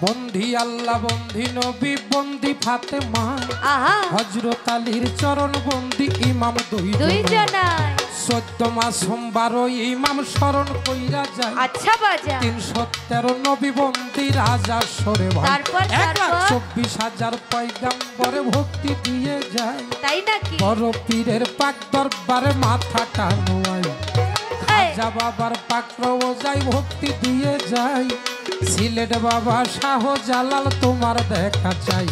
বন্দি আল্লাহ বন্দি নবী বন্দি ফাতেমা হযরত আলীর চরণ বন্দি ইমাম দুই জনায় 14 মাস সোমবার ইমাম শরণ কইরা যায়। আচ্ছা বাজা 313 নবী বন্দি রাজা সরে ভাই তারপর 1,24,000 পয়গম্বরে ভক্তি দিয়ে যায়। তাই নাকি বড় পীরের পাক দরবারে মাথাটা নোয়ায় খাজা বাবার পাক রওজায় ভক্তি দিয়ে যায়। সিলেট বাবা শাহ জালাল তোমার দেখা চাই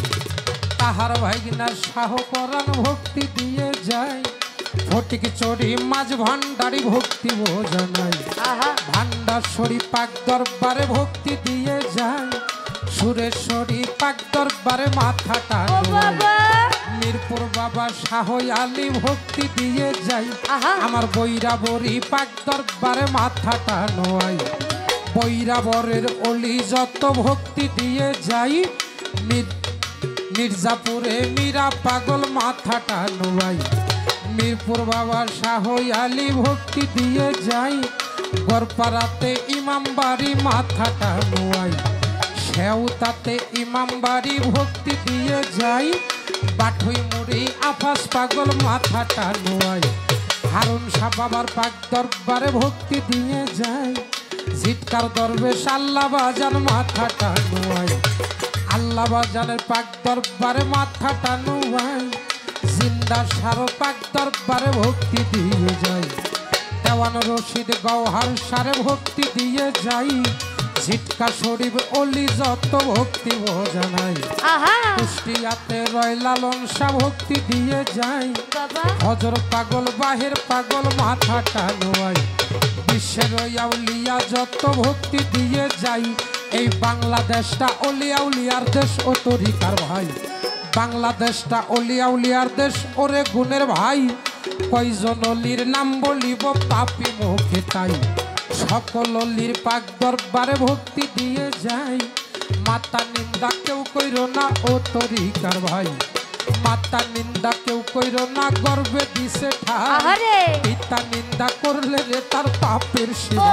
তাহার ভাইগিনা শাহ পরাণ ভক্তি দিয়ে যায়। ফটিক চড়ি মাঝ ভান্ডারি ভক্তি বোঝানাই ভান্ডারশ্বরী পাক দরবারে ভক্তি দিয়ে যায়। সুরেশ্বরী পাক দরবারে মাথাটা মিরপুর বাবা শাহ আলী ভক্তি দিয়ে যাই। আমার বৈরাবরী পাক দরবারে মাথাটা নোয়াই বৈরাবরের অলি যত ভক্তি দিয়ে যাই। মির্জাপুরে মীরা পাগল মাথাটা নোয়াই মিরপুর বাবা শাহ আলী ভক্তি দিয়ে যাই। গড়পাড়াতে ইমামবাড়ি মাথাটা নোয়াই সেউতাতে ইমামবাড়ি ভক্তি দিয়ে যাই। বাঠুই মুড়ি আফাস পাগল মাথাটা নোয়াই হারুন শাহ বাবার পাক দরবারে ভক্তি দিয়ে যায়। জিটকার দরবেশ আল্লাহ বাজান মাথাটা নোয়াই আল্লাহ বাজানের পাক দরবারে মাথাটা নোয়াই। জিন্দা সারো পাক দরবারে ভক্তি দিয়ে যায়। দেওয়ান রশিদ গওহার সারে ভক্তি দিয়ে যাই। ঝিটকা শরীফ অলি যত ভক্তি বোঝানাই কুষ্টিয়াতে রয় লালন শাহ ভক্তি দিয়ে যায়। হজর পাগল বাহির পাগল মাথাটা নোয়াই বিশ্বের আউলিয়া যত ভক্তি দিয়ে যাই। এই বাংলাদেশটা অলিয়া উলিয়ার দেশ ও তরিকার ভাই বাংলাদেশটা অলিয়া উলিয়ার দেশ ওরে গুণের ভাই। কয়জন অলির নাম বলিব পাপি মুখে তাই সকল অলির পাক দরবারে ভক্তি দিয়ে যায়। মাতা নিন্দা কেউ কইরো না ও তরিকার ভাই মাতা নিন্দা কেউ কইরো না গর্বে দিছে ঠাই পিতা নিন্দা করলে রে তার পাপের সীমা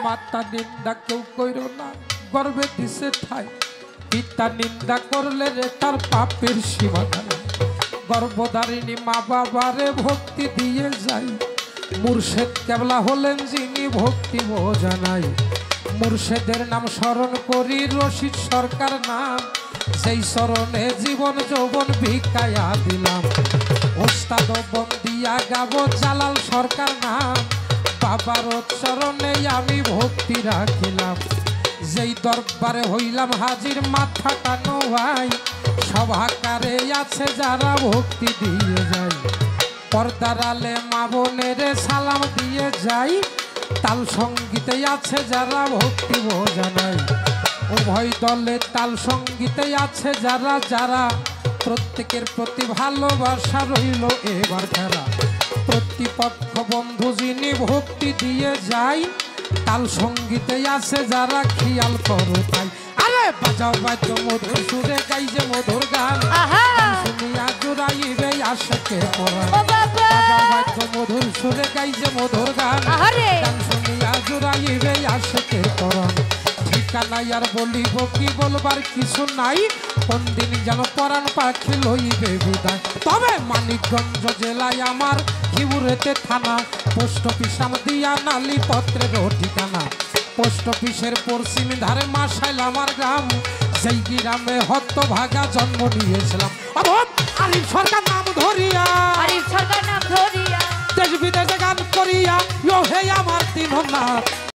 মাতা নিন্দা কেউ কইরো না গর্বে দিছে ঠাই পিতা নিন্দা করলে রে তার পাপের সীমা গর্ভধারিণী মা বাবারে ভক্তি দিয়ে যায়। মুর্শেদ কেবলা হলেন যিনি ভক্তি বোঝানাই মুর্শেদের নাম স্মরণ করি রশিদ সরকার নাম সেই স্মরণে জীবন যৌবন ভিক্ষায়া দিলাম। ওস্তাদ বন্দিয়া গাবো জালাল সরকার নাম বাবার চরণে আমি ভক্তি রাখিলাম। যেই দরবারে হইলাম হাজির মাথাটা নোয়াই সভাকারে আছে যারা ভক্তি দিয়ে যায়। পর্দার আলে মা বোনের সালাম দিয়ে যাই। তাল সঙ্গীতে আছে যারা ভক্তি বোঝানাই উভয় দলে তাল সঙ্গীতে আছে যারা যারা প্রত্যেকের প্রতি ভালোবাসা রইল এবার খেলা প্রতিপক্ষ বন্ধু যিনি ভক্তি দিয়ে যাই। তাল সঙ্গীতে আছে যারা খেয়াল করো তাই আরে বাজাও বাদ্য মধুর সুরে গাই যে মধুর গান শুনিয়া জুড়াইবে আশাকে পরাণ বাজাও বাদ্য মধুর সুরে গাই যে মধুর গান শুনিয়া জুড়াইবে আশাকে পরাণ। ঠিকানা আর বলিব কি বলবার কিছু নাই কোন দিন যেন পরাণ পাখি লইবে বিদায়। তবে মানিকগঞ্জ জেলায় আমার হিউরেতে থানা পোস্ট অফিস দিয়া নালি পত্রের ঠিকানা পোস্ট অফিসের পশ্চিম ধারে মাসাইল আমার গ্রাম সেই গ্রামে হতভাগা জন্ম নিয়েছিলাম। আরিফ সরকার নাম ধরিয়া দেশ বিদেশে গান করিয়া হে আমার তিন নাথ।